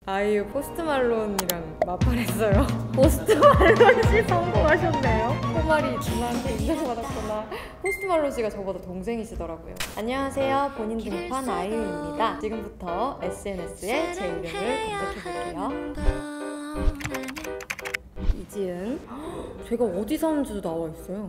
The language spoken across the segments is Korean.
아이유 포스트 말론이랑 마팔했어요. 포스트 말론 씨 성공하셨네요. 꼬말이 누나한테 인정받았구나. 포스트 말론 씨가 저보다 동생이시더라고요. 안녕하세요. 본인 등판 아이유입니다. 지금부터 SNS에 제 이름을 검색해볼게요. 이지은. 제가 어디 사는지도 나와 있어요.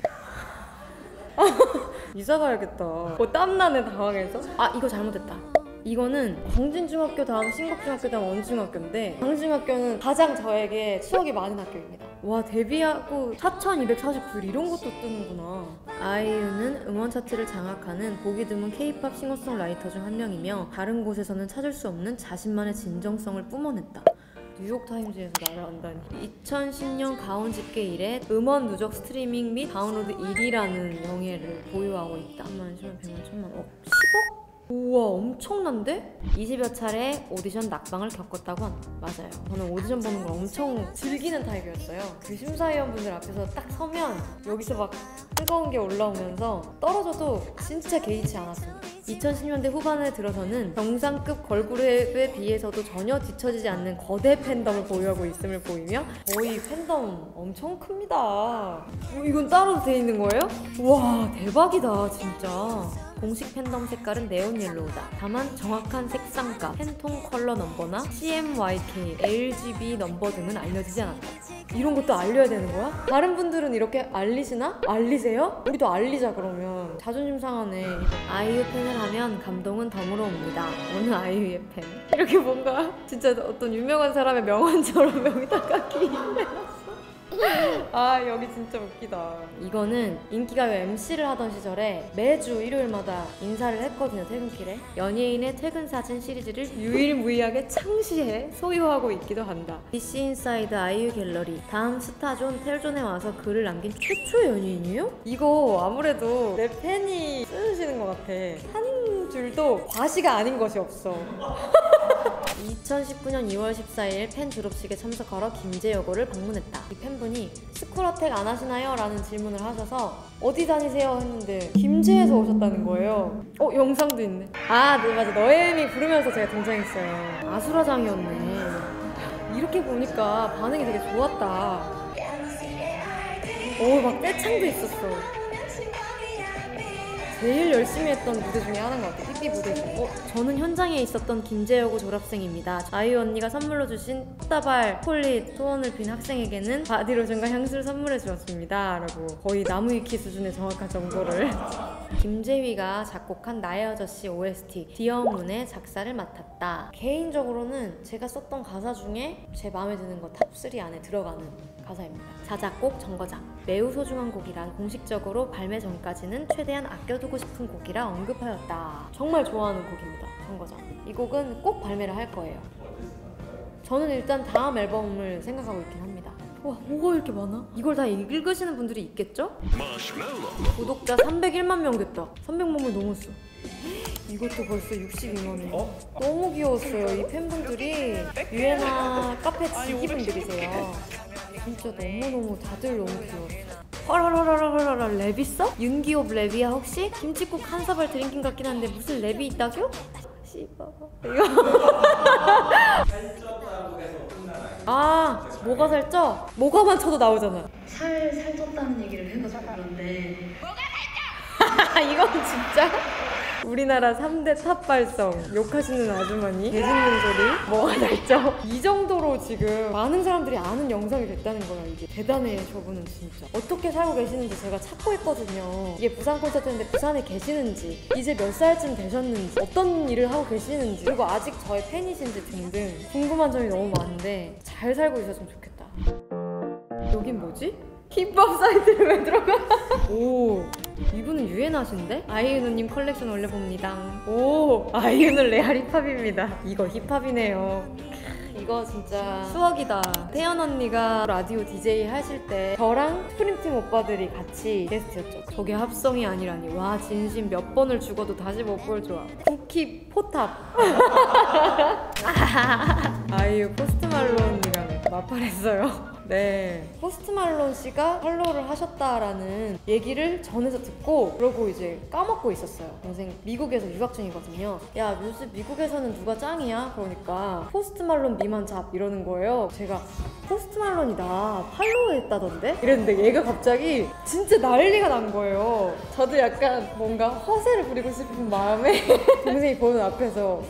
이사 가야겠다. 땀나네 당황해서. 아 이거 잘못했다. 이거는 광진중학교 다음 신곡중학교 다음 원중학교인데 광진중학교는 가장 저에게 추억이 많은 학교입니다. 와 데뷔하고 4249일 이런 것도 뜨는구나. 아이유는 음원 차트를 장악하는 보기 드문 K-팝 싱어송라이터 중 한 명이며 다른 곳에서는 찾을 수 없는 자신만의 진정성을 뿜어냈다. 뉴욕타임즈에서 나를 안다니. 2010년 가온 집계 이래 음원 누적 스트리밍 및 다운로드 1위라는 영예를 보유하고 있다. 10만, 10만, 100만, 1000만, 10억? 우와 엄청난데? 20여 차례 오디션 낙방을 겪었다고 한다. 맞아요. 저는 오디션 보는 걸 엄청 즐기는 타입이었어요. 그 심사위원분들 앞에서 딱 서면 여기서 막 뜨거운 게 올라오면서 떨어져도 진짜 개의치 않았습니다. 2010년대 후반에 들어서는 정상급 걸그룹에 비해서도 전혀 뒤처지지 않는 거대 팬덤을 보유하고 있음을 보이며 거의 팬덤 엄청 큽니다. 이건 따로 돼 있는 거예요? 와 대박이다 진짜. 공식 팬덤 색깔은 네온 옐로우다. 다만 정확한 색상가, 팬톤 컬러 넘버나 CMYK, RGB 넘버 등은 알려지지 않았다. 이런 것도 알려야 되는 거야? 다른 분들은 이렇게 알리시나? 알리세요? 우리도 알리자 그러면. 자존심 상하네. 아이유 팬을 하면 감동은 덤으로 옵니다. 어느 아이유의 팬. 이렇게 뭔가 진짜 어떤 유명한 사람의 명언처럼 여기다가 기인해놨어. 아 여기 진짜 웃기다. 이거는 인기가요 MC를 하던 시절에 매주 일요일마다 인사를 했거든요. 퇴근길에. 연예인의 퇴근 사진 시리즈를 유일무이하게 창시해 소유하고 있기도 한다. DC 인사이드 아이유 갤러리. 다음 스타존 텔존에 와서 글을 남긴 최초의 연예인이에요? 이거 아무래도 내 팬이 쓰시는 것 같아. 한 줄도 과시가 아닌 것이 없어. 2019년 2월 14일 팬 졸업식에 참석하러 김제여고를 방문했다. 이 팬분이 스쿨어택 안 하시나요? 라는 질문을 하셔서 어디 다니세요? 했는데 김제에서 오셨다는 거예요. 영상도 있네. 아 네 맞아. 너의 의미 부르면서 제가 등장했어요. 아수라장이었네. 이렇게 보니까 반응이 되게 좋았다. 막 떼창도 있었어. 제일 열심히 했던 무대 중에 하나인 것 같아요. 삐삐 무대 중에. 저는 현장에 있었던 김제여고 졸업생입니다. 아이유 언니가 선물로 주신 꽃다발, 폴릿, 소원을 빈 학생에게는 바디로션과 향수를 선물해 주었습니다. 라고 거의 나무위키 수준의 정확한 정보를. 김재휘가 작곡한 나의 아저씨 OST 디어문의 작사를 맡았다. 개인적으로는 제가 썼던 가사 중에 제 마음에 드는 거 탑3 안에 들어가는 가사입니다. 자작곡 정거장. 매우 소중한 곡이란 공식적으로 발매 전까지는 최대한 아껴두고 싶은 곡이라 언급하였다. 정말 좋아하는 곡입니다. 정거장. 이 곡은 꼭 발매를 할 거예요. 저는 일단 다음 앨범을 생각하고 있긴 합니다. 와 뭐가 이렇게 많아? 이걸 다 읽으시는 분들이 있겠죠? 구독자 301만 명 됐다. 300만을 넘었어. 이것도 벌써 62만이에요. 너무 귀여웠어요. 이 팬분들이 유엔아 카페 지기분들이세요. 진짜 너무너무 다들 너무 귀여웠어. 헐헐헐헐헐 랩 있어? 윤기홉 랩이야 혹시? 김치국 한 사발 드링킹 같긴 한데 무슨 랩이 있다고? 씨발 이거 아 뭐가 살쪄? 뭐가만 쳐도 나오잖아. 살쪘다는 얘기를 해가지고 그런데 이건 진짜? 우리나라 3대 탑발성 욕하시는 아주머니 개짖는 소리 뭐가 살쪄? 이 정도로 지금 많은 사람들이 아는 영상이 됐다는 거야. 이게 대단해. 저분은 진짜 어떻게 살고 계시는지 제가 찾고 있거든요. 이게 부산 콘서트인데 부산에 계시는지 이제 몇 살쯤 되셨는지 어떤 일을 하고 계시는지 그리고 아직 저의 팬이신지 등등 궁금한 점이 너무 많은데 잘 살고 있었으면 좋겠다. 여긴 뭐지? 힙합 사이트를 왜 들어가? 오 이분은 유엔하신데? 아이유 누님 컬렉션 올려봅니다. 오 아이유는 레알 힙합입니다. 이거 힙합이네요. 이거 진짜 추억이다. 태연 언니가 라디오 DJ 하실 때 저랑 스프림팀 오빠들이 같이 게스트였죠. 저게 합성이 아니라니. 와 진심 몇 번을 죽어도 다시 못 볼 좋아. 쿠키 포탑. 아이유 포스트 말론이랑 마팔했어요. 네, 포스트 말론 씨가 팔로우를 하셨다라는 얘기를 전에서 듣고 그러고 이제 까먹고 있었어요. 동생 미국에서 유학 중이거든요. 야, 요즘 미국에서는 누가 짱이야? 그러니까 포스트 말론 미만 잡 이러는 거예요. 제가 포스트 말론이 나 팔로우 했다던데? 이랬는데 얘가 갑자기 진짜 난리가 난 거예요. 저도 약간 뭔가 허세를 부리고 싶은 마음에 동생이 보는 앞에서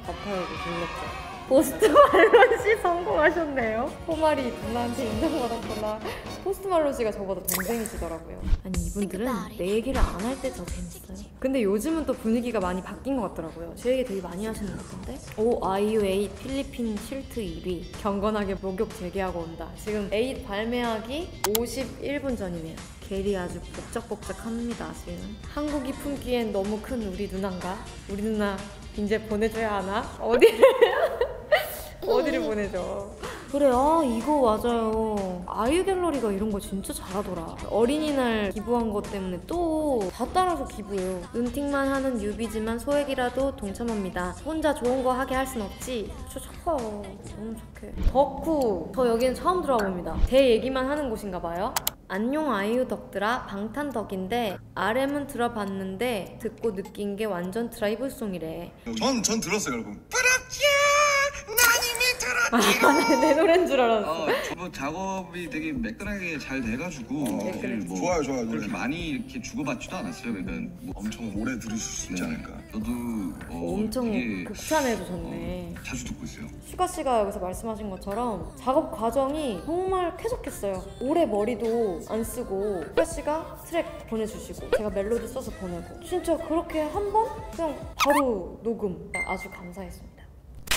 마팔을 불렀죠. 포스트 말론 씨 성공하셨네요. 포말이 누나한테 인정받았구나. 포스트 말론 씨가 저보다 동생이시더라고요. 아니, 이분들은 내 얘기를 안 할 때 더 재밌어요. 근데 요즘은 또 분위기가 많이 바뀐 것 같더라고요. 제 얘기 되게 많이 하시는 것 같은데. 오, 아이유 8 필리핀 실트 1위. 경건하게 목욕 재개하고 온다. 지금 8 발매하기 51분 전이네요. 겔이 아주 복작복작합니다. 지금 한국이 품기엔 너무 큰 우리 누나인가? 우리 누나 이제 보내줘야 하나? 어디를 보내줘? 그래, 이거 맞아요. 아이유 갤러리가 이런 거 진짜 잘하더라. 어린이날 기부한 것 때문에 또 다 따라서 기부해요. 눈팅만 하는 뉴비지만 소액이라도 동참합니다. 혼자 좋은 거 하게 할 순 없지? 진짜 착하. 너무 착해. 덕후. 저 여기는 처음 들어와 봅니다. 제 얘기만 하는 곳인가 봐요. 안녕 아이유 덕들아, 방탄덕인데 RM은 들어봤는데 듣고 느낀 게 완전 드라이브송이래. 전 들었어요, 여러분. 내 노래인 줄 알았어. 뭐 작업이 되게 매끈하게 잘 돼가지고 사실 뭐 좋아요. 그렇게 많이 이렇게 주고받지도 않았어요. 그러니까 뭐 엄청 오래 들으실 수 있지 않을까. 저도 엄청 되게, 극찬해주셨네. 자주 듣고 있어요. 슈가 씨가 여기서 말씀하신 것처럼 작업 과정이 정말 쾌적했어요. 오래 머리도 안 쓰고 슈가 씨가 트랙 보내주시고 제가 멜로디 써서 보내고 진짜 그렇게 한 번 그냥 바로 녹음. 아주 감사했습니다.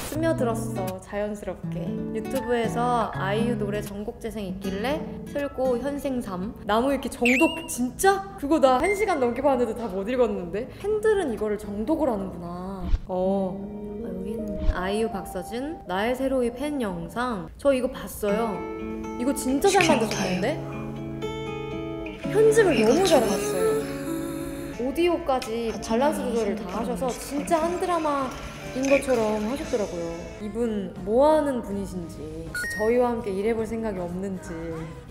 스며들었어, 자연스럽게. 유튜브에서 아이유 노래 전곡 재생 있길래 틀고 현생삼. 나무 읽기 정독 진짜? 그거 나 1시간 넘게 봤는데 다 못 읽었는데? 팬들은 이거를 정독을 하는구나. 여기는 아이유 박서준 나의 새로이 팬 영상. 저 이거 봤어요. 이거 진짜 잘 만드셨는데? 편집을 너무 잘하셨어요. 오디오까지 밸런스 조절을 다 하셔서 진짜 한 드라마 인 것처럼 하셨더라고요. 이분 뭐하는 분이신지, 혹시 저희와 함께 일해볼 생각이 없는지.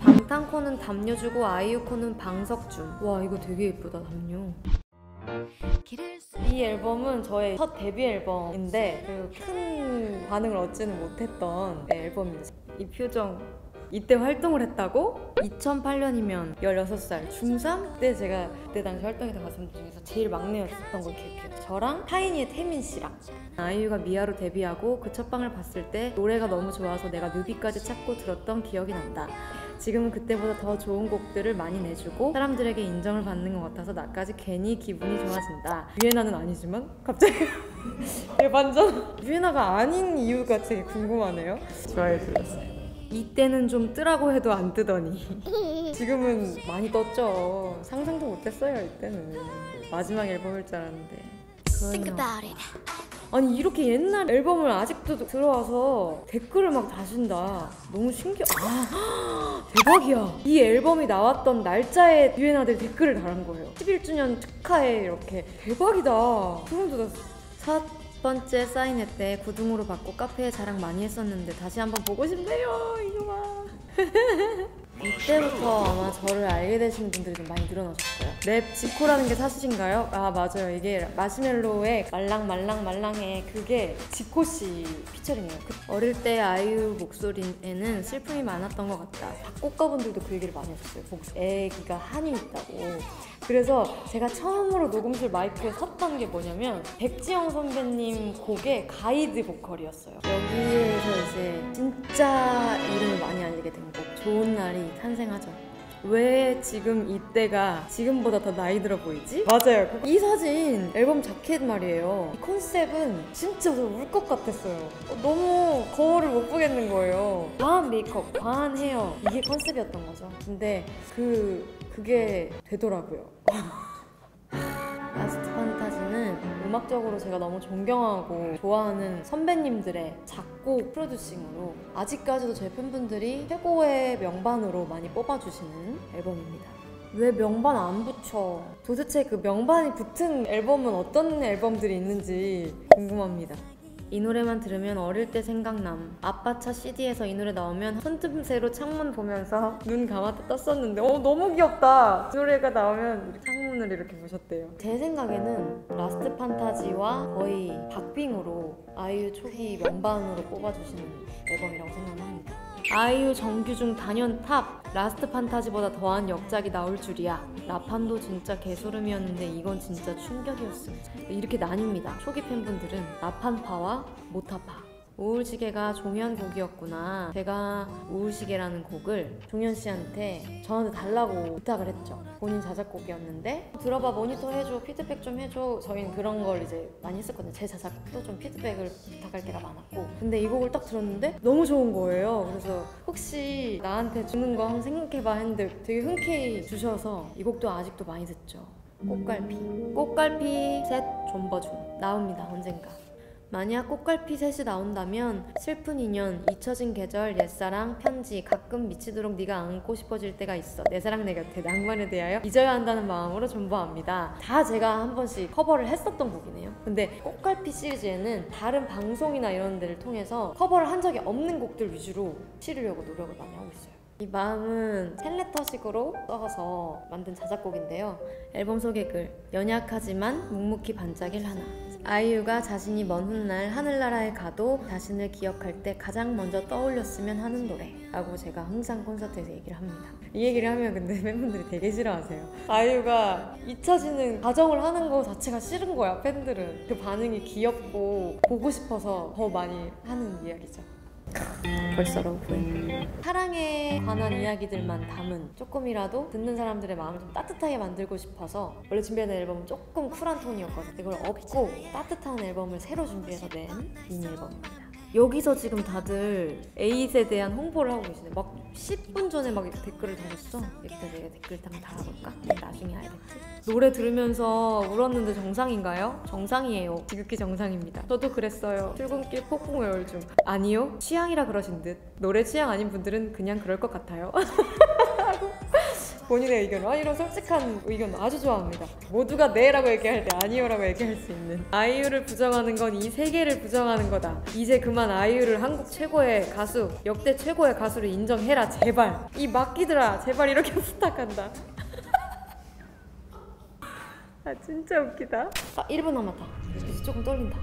방탄코는 담요주고 아이유코는 방석준. 와, 이거 되게 예쁘다. 담요. 이 앨범은 저의 첫 데뷔 앨범인데 큰 반응을 얻지는 못했던 앨범입니다. 이 표정, 이때 활동을 했다고? 2008년이면 16살 중3 때 제가 그때 당시 활동했던 가수들 중에서 제일 막내였었던 걸 기억해요. 저랑 타이니의 태민 씨랑. 아이유가 미아로 데뷔하고 그 첫 방을 봤을 때 노래가 너무 좋아서 내가 뮤비까지 찾고 들었던 기억이 난다. 지금은 그때보다 더 좋은 곡들을 많이 내주고 사람들에게 인정을 받는 것 같아서 나까지 괜히 기분이 좋아진다. 유엔아는 아니지만 갑자기 반전. 유엔아가 아닌 이유가 되게 궁금하네요. 좋아요, 들렸어요. 이때는 좀 뜨라고 해도 안 뜨더니 지금은 많이 떴죠. 상상도 못했어요. 이때는 마지막 앨범일 줄 알았는데. 아니, 이렇게 옛날 앨범을 아직도 들어와서 댓글을 막 다신다. 너무 대박이야. 이 앨범이 나왔던 날짜에 유엔아들이 댓글을 달은 거예요. 11주년 축하해. 이렇게. 대박이다. 소름 돋았어. 첫 번째 사인회 때 구둥으로 받고 카페에 자랑 많이 했었는데 다시 한번 보고 싶네요. 이거 봐. 이때부터 아마 저를 알게 되시는 분들이 좀 많이 늘어나셨어요. 랩 지코라는 게 사실인가요? 아, 맞아요. 이게 마시멜로의 말랑해. 그게 지코 씨 피처링이에요. 어릴 때 아이유 목소리에는 슬픔이 많았던 것 같다. 작곡가분들도 그 얘기를 많이 하셨어요. 애기가 한이 있다고. 그래서 제가 처음으로 녹음실 마이크에 섰던 게 뭐냐면 백지영 선배님 곡의 가이드 보컬이었어요. 여기에서 이제 진짜 이름을 많이 알리게 된 곡 좋은 날이 탄생하죠. 왜 지금 이때가 지금보다 더 나이 들어 보이지? 맞아요. 이 사진 앨범 자켓 말이에요. 이 컨셉은 진짜 저 울 것 같았어요. 너무 거울을 못 보겠는 거예요. 과한 메이크업, 과한 헤어, 이게 컨셉이었던 거죠. 근데 그게 되더라고요. 라스트 판타지는 음악적으로 제가 너무 존경하고 좋아하는 선배님들의 작곡 프로듀싱으로 아직까지도 제 팬분들이 최고의 명반으로 많이 뽑아주시는 앨범입니다. 왜 명반 안 붙여? 도대체 그 명반이 붙은 앨범은 어떤 앨범들이 있는지 궁금합니다. 이 노래만 들으면 어릴 때 생각남. 아빠 차 CD에서 이 노래 나오면 손틈새로 창문 보면서 눈 감았다 떴었는데 너무 귀엽다. 이 노래가 나오면 창문을 이렇게 보셨대요. 제 생각에는 라스트 판타지와 거의 박빙으로 아이유 초기 명반으로 꼽아주시는 앨범이라고 생각합니다. 아이유 정규 중 단연 탑! 라스트 판타지보다 더한 역작이 나올 줄이야. 라판도 진짜 개소름이었는데 이건 진짜 충격이었습니다. 이렇게 나뉩니다. 초기 팬분들은 라판파와 모타파. 우울시계가 종현 곡이었구나. 제가 우울시계라는 곡을 종현 씨한테 저한테 달라고 부탁을 했죠. 본인 자작곡이었는데 들어봐, 모니터 해줘, 피드백 좀 해줘. 저희는 그런 걸 이제 많이 했었거든요. 제 자작곡도 좀 피드백을 부탁할 때가 많았고, 근데 이 곡을 딱 들었는데 너무 좋은 거예요. 그래서 혹시 나한테 주는 거 한번 생각해봐 했는데 되게 흔쾌히 주셔서 이 곡도 아직도 많이 듣죠. 꽃갈피 셋 존버준 나옵니다. 언젠가. 만약 꽃갈피 셋이 나온다면 슬픈 인연, 잊혀진 계절, 옛사랑, 편지, 가끔 미치도록 네가 안고 싶어질 때가 있어, 내 사랑 내 곁에, 낭만에 대하여, 잊어야 한다는 마음으로 존버합니다. 다 제가 한 번씩 커버를 했었던 곡이네요. 근데 꽃갈피 시리즈에는 다른 방송이나 이런 데를 통해서 커버를 한 적이 없는 곡들 위주로 치르려고 노력을 많이 하고 있어요. 이 마음은 텔레터식으로 써서 만든 자작곡인데요. 앨범 소개글, 연약하지만 묵묵히 반짝일 하나. 아이유가 자신이 먼 훗날 하늘나라에 가도 자신을 기억할 때 가장 먼저 떠올렸으면 하는 노래 라고 제가 항상 콘서트에서 얘기를 합니다. 이 얘기를 하면 근데 팬분들이 되게 싫어하세요. 아이유가 잊혀지는 가정을 하는 거 자체가 싫은 거야. 팬들은 그 반응이 귀엽고 보고 싶어서 더 많이 하는 이야기죠. 벌써 러브해. 사랑에 관한 이야기들만 담은, 조금이라도 듣는 사람들의 마음을 좀 따뜻하게 만들고 싶어서 원래 준비하는 앨범은 조금 쿨한 톤이었거든요. 이걸 업고 따뜻한 앨범을 새로 준비해서 낸 미니 앨범입니다. 여기서 지금 다들 에잇에 대한 홍보를 하고 계시네. 막 10분 전에 막 댓글을 달았어. 여기다 내가 댓글 한번 달아볼까? 나중에 알겠지? 노래 들으면서 울었는데 정상인가요? 정상이에요. 지극히 정상입니다. 저도 그랬어요. 출근길 폭풍우열 중. 아니요, 취향이라 그러신 듯. 노래 취향 아닌 분들은 그냥 그럴 것 같아요. 본인의 의견, 이런 솔직한 의견 아주 좋아합니다. 모두가 네라고 얘기할 때 아니요라고 얘기할 수 있는. 아이유를 부정하는 건 이 세계를 부정하는 거다. 이제 그만 아이유를 한국 최고의 가수, 역대 최고의 가수를 인정해라 제발. 이 막기들아 제발, 이렇게 부탁한다. 아 진짜 웃기다. 1분 남았다. 이제 조금 떨린다.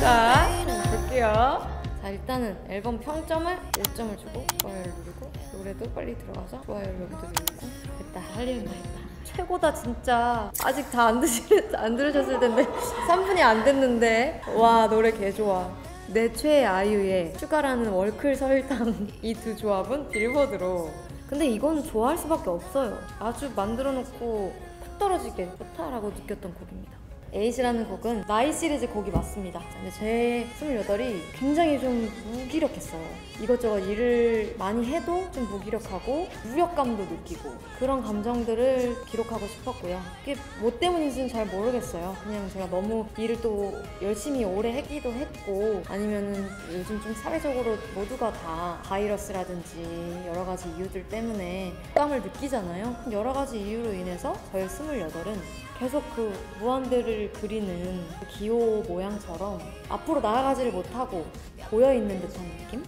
자, 볼게요. 자, 일단은 앨범 평점을 5점을 주고 좋아요를 누르고, 노래도 빨리 들어가서 좋아요를 여기도 누르고. 됐다, 할 일은 다 했다. 최고다 진짜. 아직 다 안 들으셨을 텐데 3분이 안 됐는데. 와, 노래 개 좋아. 내 최애 아이유의 슈가라는 월클 설탕, 이 두 조합은 빌보드로. 근데 이건 좋아할 수밖에 없어요. 아주 만들어 놓고 푹 떨어지게 좋다라고 느꼈던 곡입니다. 에잇이라는 곡은 나이 시리즈 곡이 맞습니다. 근데 제 28이 굉장히 좀 무기력했어요. 이것저것 일을 많이 해도 좀 무기력하고 무력감도 느끼고 그런 감정들을 기록하고 싶었고요. 그게 뭐 때문인지는 잘 모르겠어요. 그냥 제가 너무 일을 또 열심히 오래 했기도 했고, 아니면은 요즘 좀 사회적으로 모두가 다 바이러스라든지 여러 가지 이유들 때문에 부담을 느끼잖아요. 여러 가지 이유로 인해서 저의 28은 계속 그 무한대를 그리는 그 기호 모양처럼 앞으로 나아가지를 못하고 고여있는 듯한 느낌?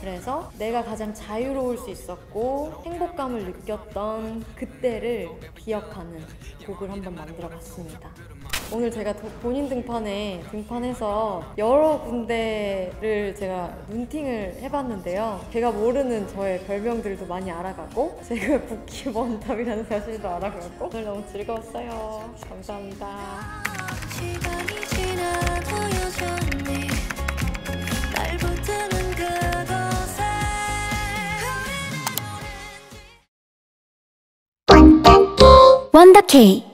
그래서 내가 가장 자유로울 수 있었고 행복감을 느꼈던 그때를 기억하는 곡을 한번 만들어 봤습니다. 오늘 제가 본인 등판해서 여러 군데를 제가 눈팅을 해봤는데요. 제가 모르는 저의 별명들도 많이 알아가고, 제가 부키원탑이라는 사실도 알아가고, 오늘 너무 즐거웠어요. 감사합니다. 시간이 지나도 여전히 날 붙드는 그곳에 원더케이